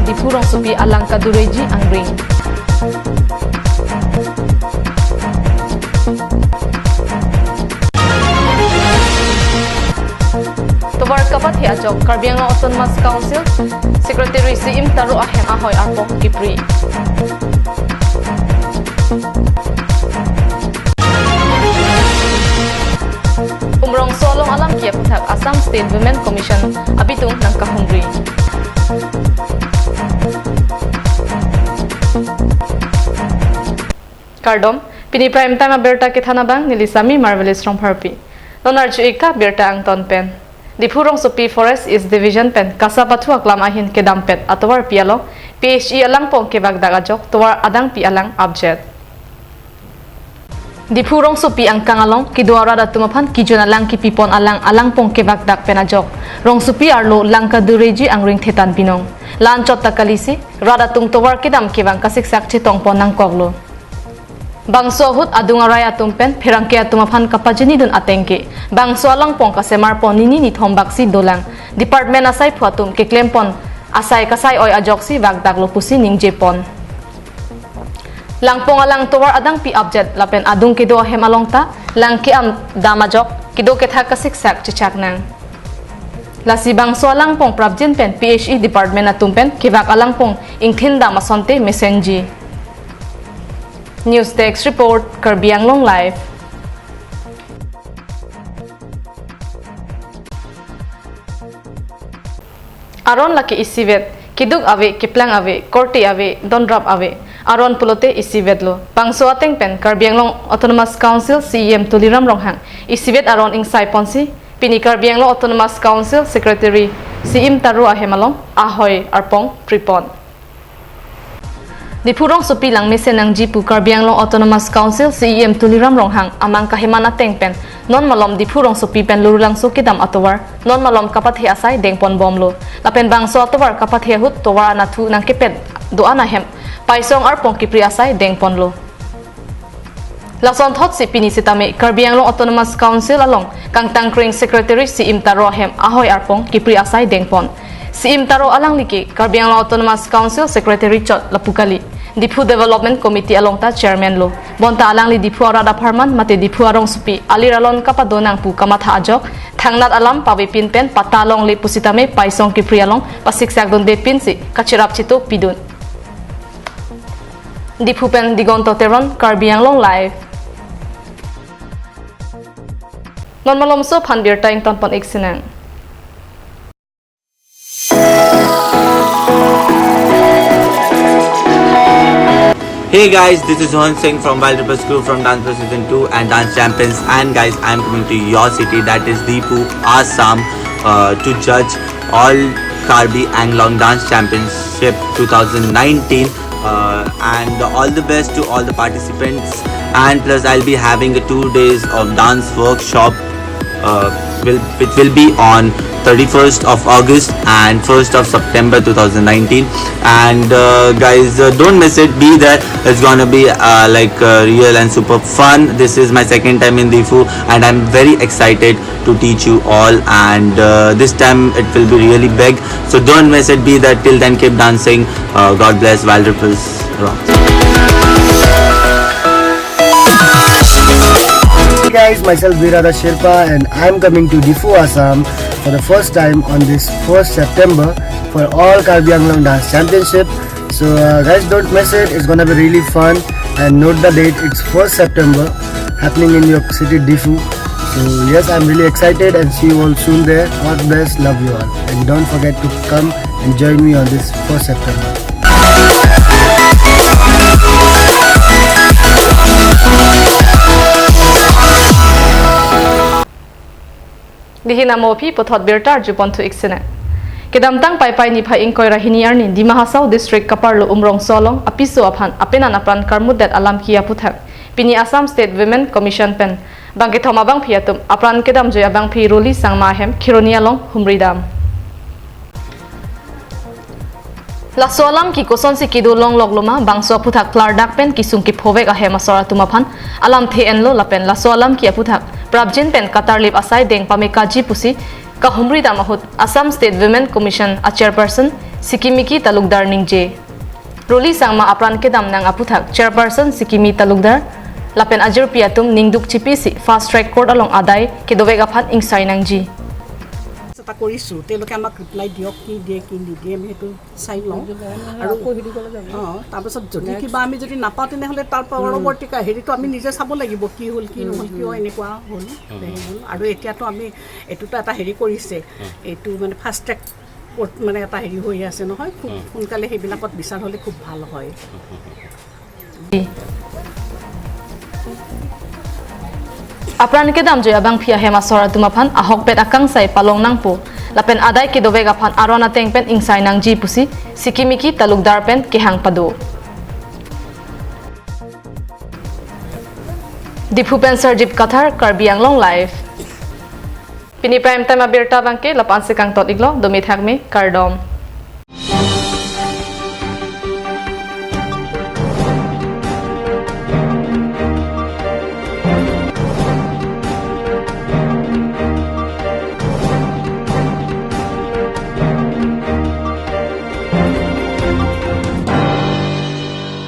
dipu rong supi alang kadureji angring. Towar kapat hi ajok Karbi Anglong Autonomous Council Secretary Siim Taru Ahem Ahoy Arpok Kipri. Umrong solong alam kia puthak Assam State Women Commission abitung ng kahungri. Kardom pini prime time aberta kithana bang nilisami marvelous from Harpi. Nonarju ika berta ang tonpen. Dipurong Supi Forest is Division Pen Kasapatu aklam ahin kedampet atawar pialo PHE alang pong kebagdagajok tawar adang pi alang abjet. Dipurong Supi ang kangalong kiduara da tumapan kijuna lang kipipon alang pong kebagdak penajok. Rong Supi arlo lang kadureji ang ring tetan pinong. Lanchot takalisi rada tung tawar kedam kebang kasiksak chitong pon ng koglo. Bangso hut adunga raya tumpen pirangkea tumapan kapajini dun atengke bangso alang pong kasemar pon nini nithombak si dolang department asai phuatum ke klempon asai kasai oi ajoksi wagdak lopusi ning jepon langpong alang towar adang pi abjet lapen adung kido hem alongta lang ki am damajok kido ketha kasiksak chichak nang lasi bangso alang pong prabjin pen PHE department atumpen kivak alang pong ingthinda masonte mesenji. News Desk Report, Karbi Anglong Live. Aron laki isivet, kidug ave, kiplang ave, korti ave, dondrap ave. Aron pulote isivet lo. Bangso ateng pen, Karbi Anglong Autonomous Council CEM tuliram ronghang. Isivet aron ing saiponsi, pini Karbi Anglong Autonomous Council Secretary Siim Taru Ahemalong, Ahoy Arpong Pripon. Dipurong Supi lang mesen ng Jipu Karbi Anglong Autonomous Council CEM tuliram ronghang amang kahimana tengpen non malom Dipurong Supi pen lurulang sukidam atowar non malom kapat hi asay dengpon bomlo lapen bangso atowar kapat hi hut towar anatu nang kiped doana hem paisong arpong kipri asay dengpon lo lason thot si pini sitame Karbi Anglong Autonomous Council along kang tangkring Secretary Siim Taro hem ahoy arpong kipri asay dengpon Siim Taro alang liki Karbi Anglong Autonomous Council Secretary Chot Lapukali Dipu Development Committee along ta Chairman lo bonta alang li Dipu Arada Parman mate Dipu Arong Supi aliralon kapadonang pu kamatha ajok thangnat alam pawi pinpen patalong li pusitame paisong kiprialong pasiksak don de pinsi kachirap chito pidun Dipu pen digonto teron Karbi Anglong Live non malomso phanbir taing ton pon eksinang. Hey guys, this is Rohan Singh from Wild Ripper School from Dance Pro Season 2 and Dance Champions, and guys, I am coming to your city, that is Dipu, Assam, to judge all Karbi Anglong Dance Championship 2019 and all the best to all the participants, and plus I'll be having a 2 days of dance workshop which will be on 31st of August and 1st of September 2019, and guys, don't miss it, be there. It's gonna be real and super fun. This is my second time in Difu and I'm very excited to teach you all, and this time it will be really big, so don't miss it, be there. Till then, keep dancing. God bless. Wild Ripples rock. Hey guys, myself Virada Sherpa and I'm coming to Difu, Assam for the first time on this 1st September for all Karbi Anglong Dance Championship. So guys, don't miss it, it's gonna be really fun, and note the date, it's 1st September happening in your city Difu. So yes, I'm really excited and see you all soon there. God bless, love you all, and don't forget to come and join me on this 1st September. Dihina mopi pothot birtar jupon tu iksene. Kedamtang pai ni phai ingkoi rahiniar ni Dimahasau district kaparlo umrong solong apiso aphan apenan apran karmudet alam kia puthak. Pini Assam State Women Commission pen. Bangke thoma bang phiatum apran kedam joya bang phi roli sangmahem khironialong humridam. La solam ki koson si kidulong logloma bangso puthak klardak pen kisung ki phowek ahe masora tumaphan alam the enlo lapen la solam ki puthak prabjin pen katar lip asai deng pame kaji pusi ka humri da mahut Assam State Women Commission a chairperson Sikimiki talukdar ningje. Roli sang ma apran kedam nang aputhak chairperson Sikimi talukdar lapen ajur piatum ningduk chipisi fast track court along adai kedovega phan ingsai nangji. চেষ্টা কৰিছোঁ তেওঁলোকে আমাক ৰিপ্লাই দিয়ক কি দিয়ে কি নিদিয়ে আমি সেইটো চাই লওঁ আৰু তাৰপিছত যদি কিবা আমি যদি নাপাওঁ তেনেহ'লে তাৰ পৰৱৰ্তী হেৰিটো আমি নিজে চাব লাগিব কি হ'ল কি নহ'ল কিয় এনেকুৱা হ'ল আৰু এতিয়াতো আমি এইটোতো এটা হেৰি কৰিছে এইটো মানে ফাষ্ট ট্ৰেক কোৰ্ট মানে এটা হেৰি হৈ আছে নহয় খুব সোনকালে সেইবিলাকত বিচাৰ হ'লে খুব ভাল হয় Apran kedam joy abang phia hema sora tumaphan ahok pet akang sai palong nangpo lapen adai kedovega phan arona tengpen ingsai nangji pusi Sikimiki talukdar pen kehang pado. Dipupen Sarjip Kathar Karbi Anglong live. Pini prime time abirta bangke lapan sekang tot iglo domi thakme kardom.